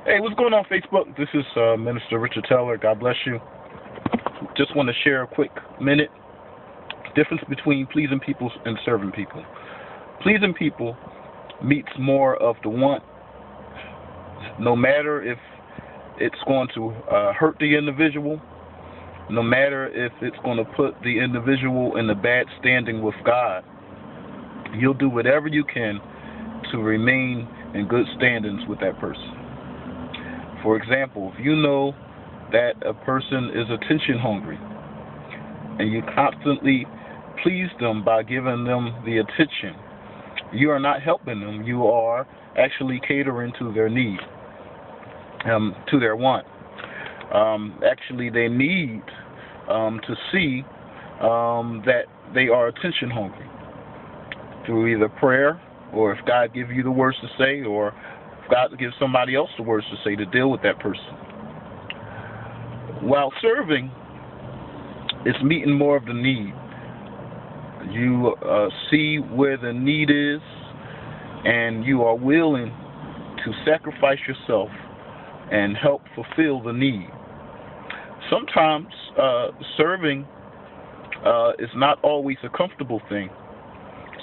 Hey, what's going on, Facebook? This is Minister Richard Taylor. God bless you. Just want to share a quick minute. Difference between pleasing people and serving people. Pleasing people meets more of the want, no matter if it's going to hurt the individual, no matter if it's going to put the individual in a bad standing with God. You'll do whatever you can to remain in good standings with that person. For example, if you know that a person is attention hungry and you constantly please them by giving them the attention, you are not helping them. You are actually catering to their need, to their want. Actually, they need to see that they are attention hungry through either prayer, or if God gives you the words to say, or if God gives somebody else the words to say to deal with that person. While serving, it's meeting more of the need. You see where the need is, and you are willing to sacrifice yourself and help fulfill the need. Sometimes serving is not always a comfortable thing.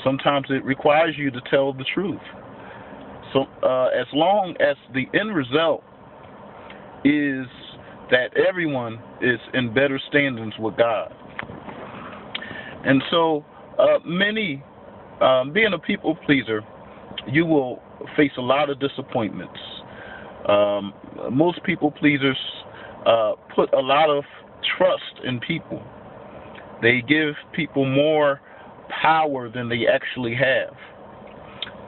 Sometimes it requires you to tell the truth. So as long as the end result is that everyone is in better standings with God. And so being a people pleaser, you will face a lot of disappointments. Most people pleasers put a lot of trust in people. They give people more power than they actually have.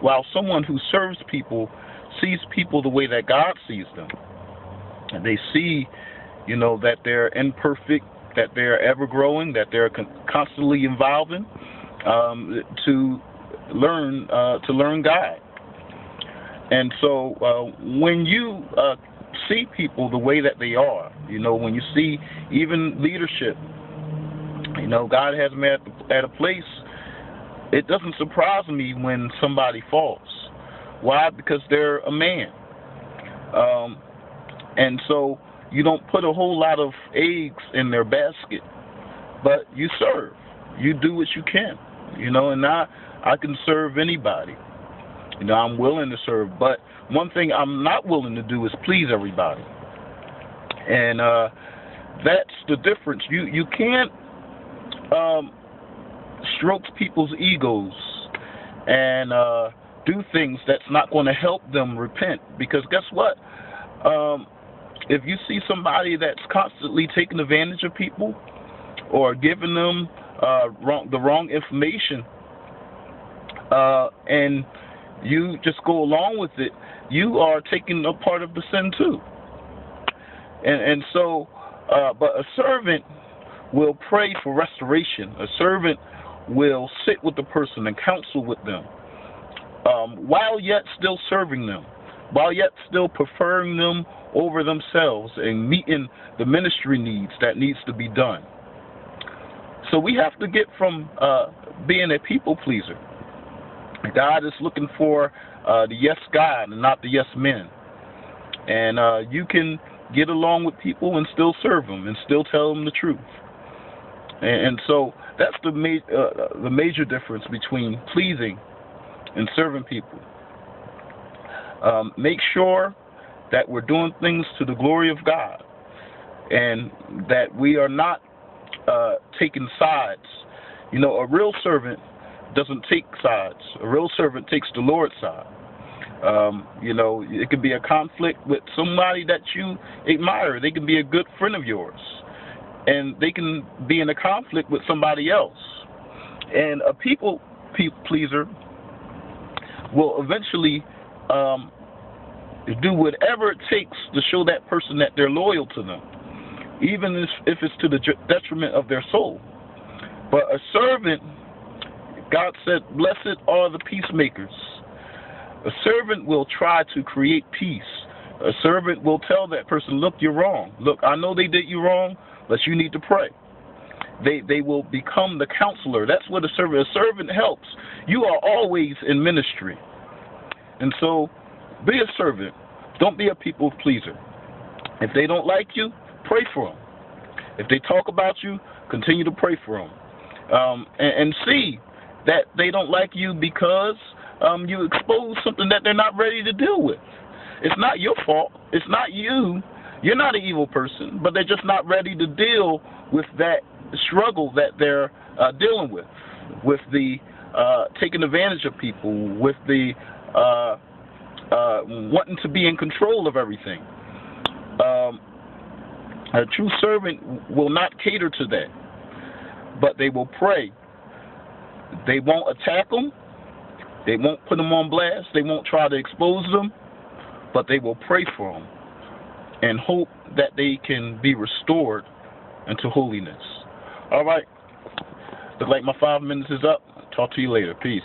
While someone who serves people sees people the way that God sees them. And they see, that they're imperfect, that they're ever growing, that they're constantly evolving to learn God. And so when you see people the way that they are, when you see even leadership, God has them at a place. It doesn't surprise me when somebody falls. Why? Because they're a man. And so you don't put a whole lot of eggs in their basket, but you serve. You do what you can, and I can serve anybody. I'm willing to serve, but one thing I'm not willing to do is please everybody. And that's the difference. You can't stroke people's egos and do things that's not going to help them repent. Because guess what? If you see somebody that's constantly taking advantage of people or giving them the wrong information, and you just go along with it, you are taking a part of the sin too. And so, but a servant will pray for restoration. A servant will sit with the person and counsel with them, while yet still serving them, while yet still preferring them over themselves and meeting the ministry needs that needs to be done. So we have to get from being a people pleaser. God is looking for the yes God and not the yes men. And you can get along with people and still serve them and still tell them the truth. And so that's the major difference between pleasing and serving people. Make sure that we're doing things to the glory of God, and that we are not taking sides. A real servant doesn't take sides. A real servant takes the Lord's side. It could be a conflict with somebody that you admire. They can be a good friend of yours, and they can be in a conflict with somebody else. And a people pleaser will eventually do whatever it takes to show that person that they're loyal to them, even if it's to the detriment of their soul. But a servant, God said, blessed are the peacemakers. A servant will try to create peace. A servant will tell that person, look, you're wrong. Look, I know they did you wrong, but you need to pray. They will become the counselor. That's what a servant helps. You are always in ministry. And so be a servant. Don't be a people pleaser. If they don't like you, pray for them. If they talk about you, continue to pray for them. And see that they don't like you because you expose something that they're not ready to deal with. It's not your fault. It's not you. You're not an evil person, but they're just not ready to deal with that struggle that they're dealing with the taking advantage of people, with the wanting to be in control of everything. A true servant will not cater to that, but they will pray. They won't attack them. They won't put them on blast. They won't try to expose them, but they will pray for them and hope that they can be restored into holiness. All right. Look like my 5 minutes is up. Talk to you later. Peace.